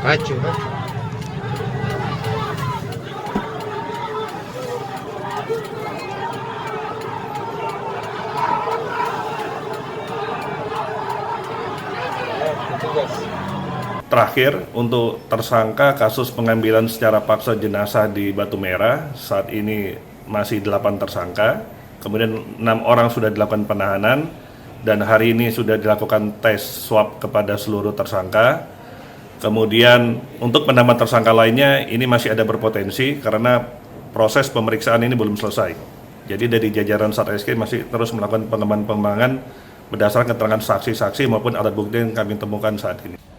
Maju. Terakhir, untuk tersangka kasus pengambilan secara paksa jenazah di Batu Merah, saat ini masih 8 tersangka, kemudian 6 orang sudah dilakukan penahanan, dan hari ini sudah dilakukan tes swab kepada seluruh tersangka. Kemudian untuk penambah tersangka lainnya, ini masih ada berpotensi karena proses pemeriksaan ini belum selesai. Jadi dari jajaran Satreskrim masih terus melakukan pengembangan berdasarkan keterangan saksi-saksi maupun alat bukti yang kami temukan saat ini.